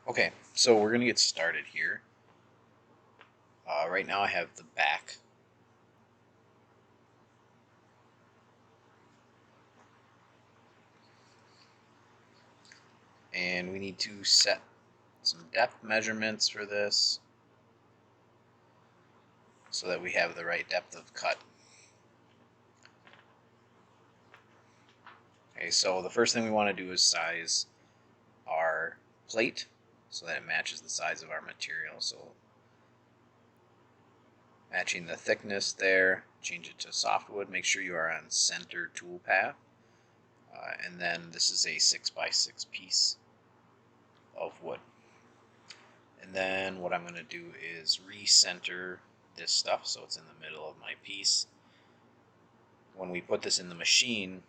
Okay, so we're going to get started here. Right now I have the back. And we need to set some depth measurements for this so that we have the right depth of cut. Okay, so the first thing we want to do is size our plate so that it matches the size of our material. So matching the thickness there, change it to softwood. Make sure you are on center toolpath. And then this is a 6x6 piece of wood. And then what I'm going to do is recenter this stuff so it's in the middle of my piece. When we put this in the machine,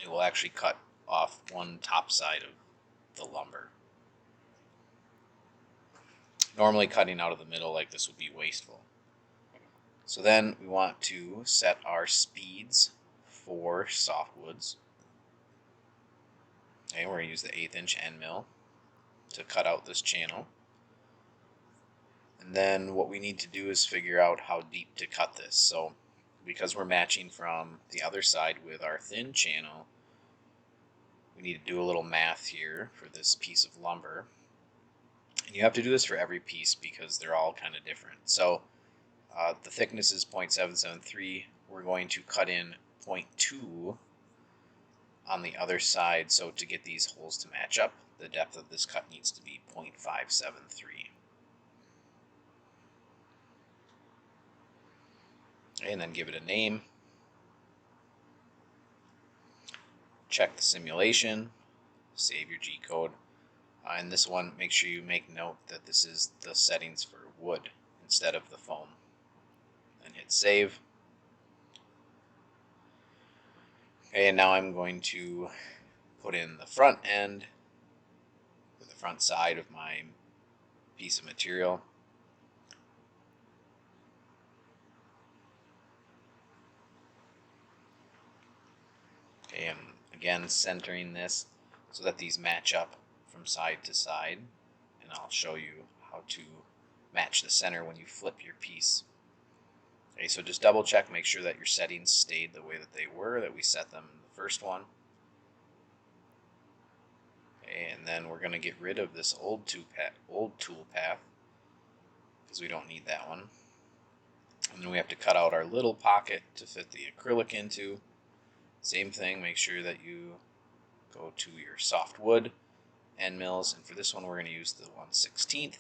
it will actually cut off one top side of the lumber. Normally cutting out of the middle like this would be wasteful. So then we want to set our speeds for softwoods. Okay, we're going to use the 1/8 inch end mill to cut out this channel. And then what we need to do is figure out how deep to cut this. So because we're matching from the other side with our thin channel, we need to do a little math here for this piece of lumber. And you have to do this for every piece because they're all kind of different. So the thickness is 0.773. We're going to cut in 0.2 on the other side. So to get these holes to match up, the depth of this cut needs to be 0.573. And then give it a name. Check the simulation. Save your G-code. And this one, make sure you make note that this is the settings for wood instead of the foam. And hit save. Okay, and now I'm going to put in the front end, or the front side of my piece of material. Okay, and again centering this so that these match up from side to side. And I'll show you how to match the center when you flip your piece. Okay, so just double check, make sure that your settings stayed the way that they were, that we set them in the first one. Okay, and then we're going to get rid of this old tool path because we don't need that one. And then we have to cut out our little pocket to fit the acrylic into. Same thing, make sure that you go to your softwood end mills, and for this one we're going to use the 1/16.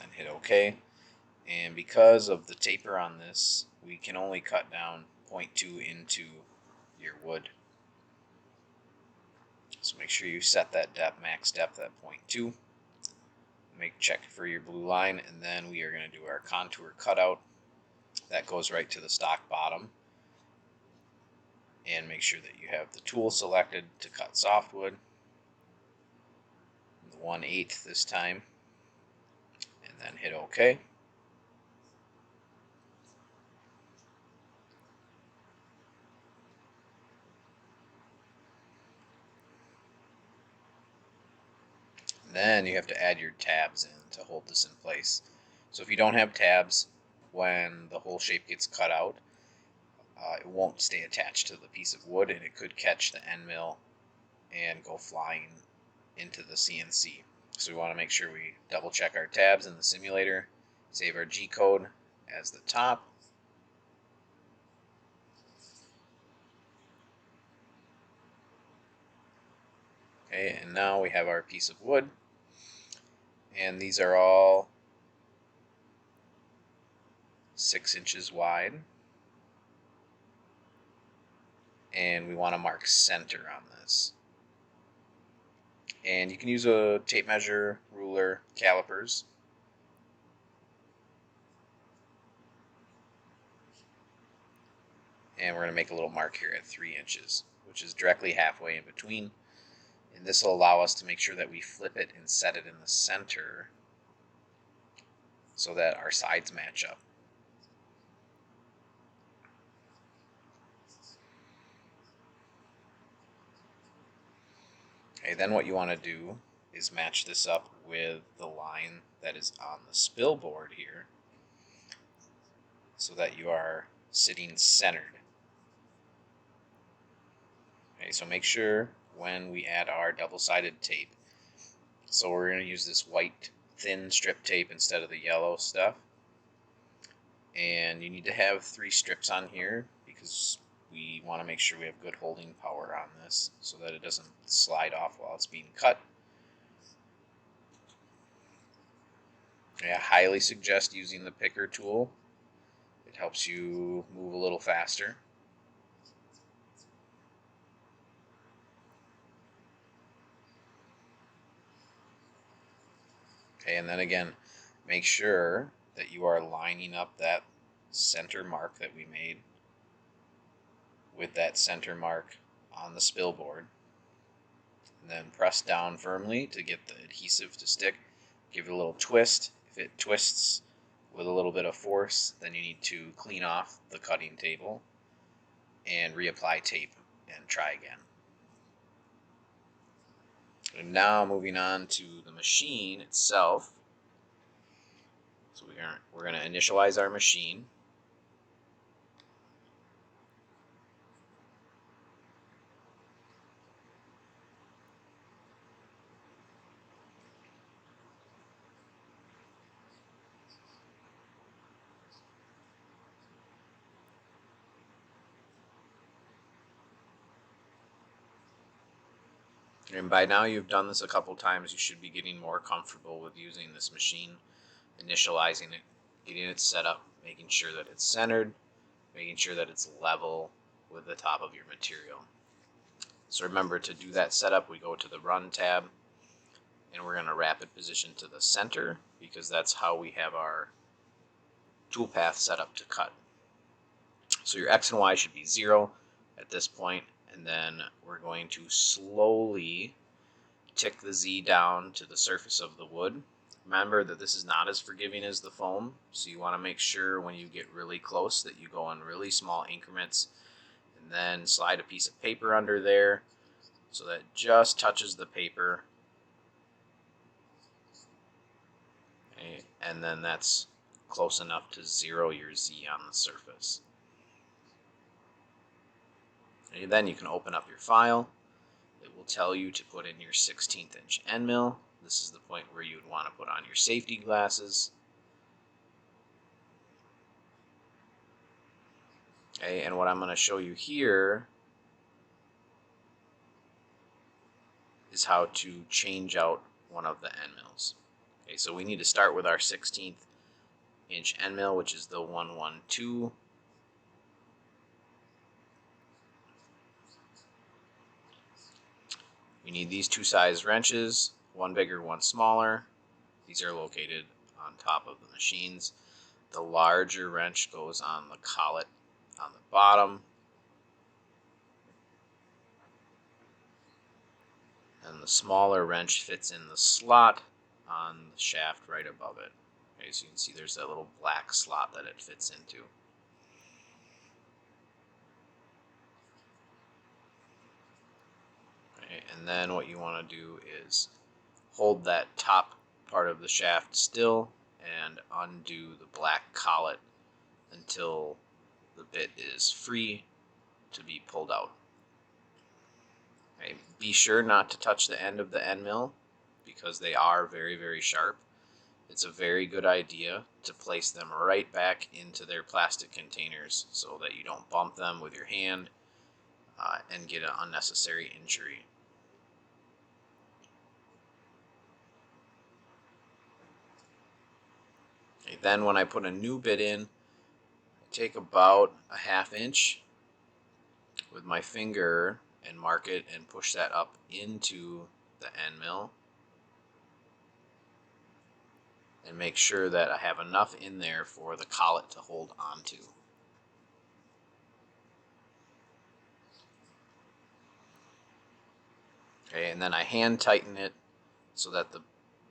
And hit OK. And because of the taper on this, we can only cut down 0.2 into your wood. So make sure you set that max depth at 0.2. Check for your blue line, and then we are going to do our contour cutout. That goes right to the stock bottom. And make sure that you have the tool selected to cut softwood. The 1/8 this time. And then hit OK. Then you have to add your tabs in to hold this in place. So if you don't have tabs, when the whole shape gets cut out, it won't stay attached to the piece of wood, and it could catch the end mill and go flying into the CNC. So we want to make sure we double check our tabs in the simulator, save our G-code as the top. Okay, and now we have our piece of wood. And these are all 6 inches wide. And we want to mark center on this. And you can use a tape measure, ruler, calipers. And we're going to make a little mark here at 3 inches, which is directly halfway in between. And this will allow us to make sure that we flip it and set it in the center so that our sides match up. Okay, then what you want to do is match this up with the line that is on the spill board here so that you are sitting centered. Okay, so make sure when we add our double-sided tape, so we're going to use this white thin strip tape instead of the yellow stuff, and you need to have 3 strips on here because we want to make sure we have good holding power on this so that it doesn't slide off while it's being cut. I highly suggest using the picker tool. It helps you move a little faster. Okay, and then again, make sure that you are lining up that center mark that we made with that center mark on the spill board. And then press down firmly to get the adhesive to stick. Give it a little twist. If it twists with a little bit of force, then you need to clean off the cutting table and reapply tape and try again. And now moving on to the machine itself. So we're going to initialize our machine. And by now you've done this a couple times, you should be getting more comfortable with using this machine, initializing it, getting it set up, making sure that it's centered, making sure that it's level with the top of your material. So remember, to do that setup, we go to the Run tab, and we're going to rapid position to the center because that's how we have our toolpath set up to cut. So your X and Y should be 0 at this point, and then we're going to slowly tick the Z down to the surface of the wood. Remember that this is not as forgiving as the foam, so you want to make sure when you get really close that you go in really small increments, and then slide a piece of paper under there so that it just touches the paper. Okay, and then that's close enough to 0 your Z on the surface. And then you can open up your file. It will tell you to put in your 16th inch end mill. This is the point where you would want to put on your safety glasses. Okay, and what I'm going to show you here is how to change out one of the end mills. Okay, so we need to start with our 16th inch end mill, which is the 112. We need these 2 size wrenches, one bigger, one smaller. These are located on top of the machines. The larger wrench goes on the collet on the bottom, and the smaller wrench fits in the slot on the shaft right above it. Okay, so you can see there's that little black slot that it fits into. Okay, and then what you want to do is hold that top part of the shaft still and undo the black collet until the bit is free to be pulled out. Okay, be sure not to touch the end of the end mill because they are very, very sharp. It's a very good idea to place them right back into their plastic containers so that you don't bump them with your hand and get an unnecessary injury. Okay, then when I put a new bit in, I take about a 1/2 inch with my finger and mark it and push that up into the end mill and make sure that I have enough in there for the collet to hold onto. Okay, and then I hand tighten it so that the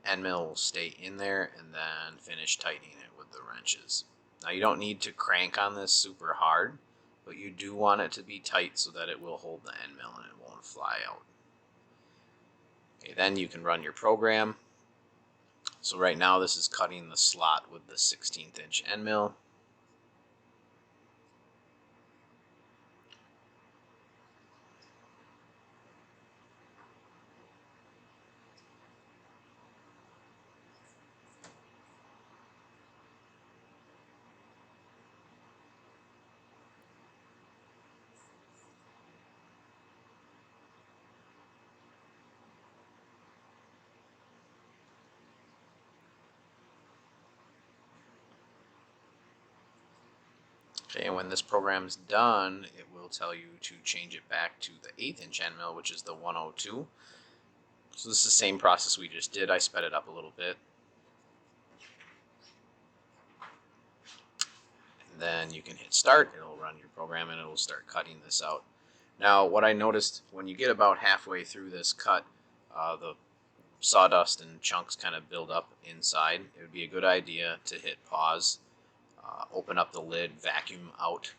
end mill will stay in there, and then finish tightening it with the wrenches. Now you don't need to crank on this super hard, but you do want it to be tight so that it will hold the end mill and it won't fly out. Okay, then you can run your program. So right now this is cutting the slot with the 16th inch end mill. Okay, and when this program's done, it will tell you to change it back to the 1/8 inch end mill, which is the 102. So this is the same process we just did. I sped it up a little bit. And then you can hit start. It'll run your program and it'll start cutting this out. Now, what I noticed when you get about halfway through this cut, the sawdust and chunks kind of build up inside. It would be a good idea to hit pause, open up the lid, vacuum out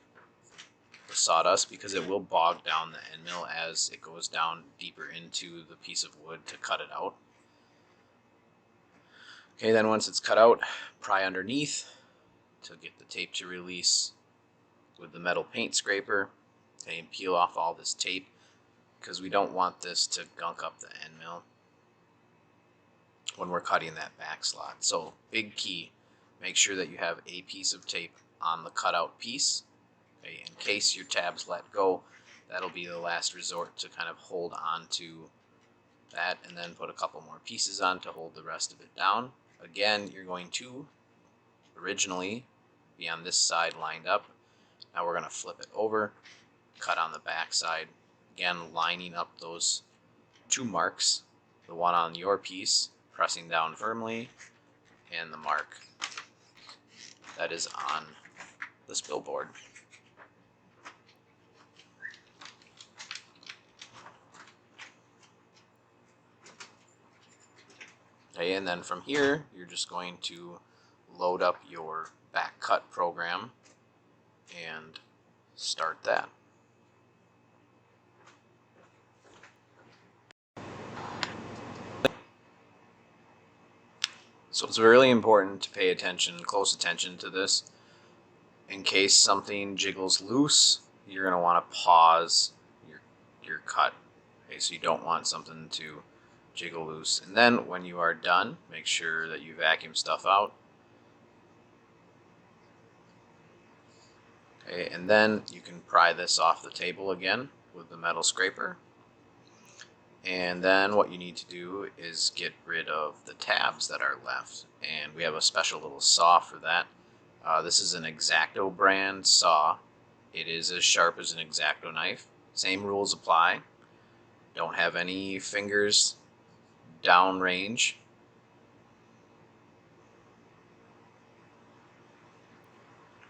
the sawdust, because it will bog down the end mill as it goes down deeper into the piece of wood to cut it out. Okay, then once it's cut out, pry underneath to get the tape to release with the metal paint scraper. Okay, and peel off all this tape because we don't want this to gunk up the end mill when we're cutting that back slot. So big key, make sure that you have a piece of tape on the cutout piece. Okay, in case your tabs let go, that'll be the last resort to kind of hold on to that, and then put a couple more pieces on to hold the rest of it down. Again, you're going to originally be on this side lined up. Now we're going to flip it over, cut on the back side, again lining up those two marks, the one on your piece, pressing down firmly, and the mark that is on this billboard. Okay, and then from here, you're just going to load up your back cut program and start that. So it's really important to pay attention, close attention to this. In case something jiggles loose, you're going to want to pause your cut. Okay, so you don't want something to jiggle loose. And then when you are done, make sure that you vacuum stuff out. Okay, and then you can pry this off the table again with the metal scraper. And then what you need to do is get rid of the tabs that are left. And we have a special little saw for that. This is an X-Acto brand saw. It is as sharp as an X-Acto knife. Same rules apply. Don't have any fingers down range.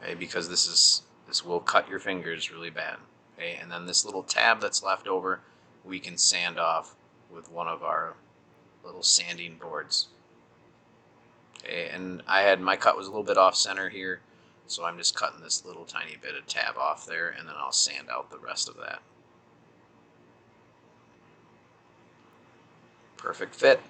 Okay, because this will cut your fingers really bad. Okay, and then this little tab that's left over, we can sand off with one of our little sanding boards. Okay, and my cut was a little bit off center here, so I'm just cutting this little tiny bit of tab off there, and then I'll sand out the rest of that. Perfect fit.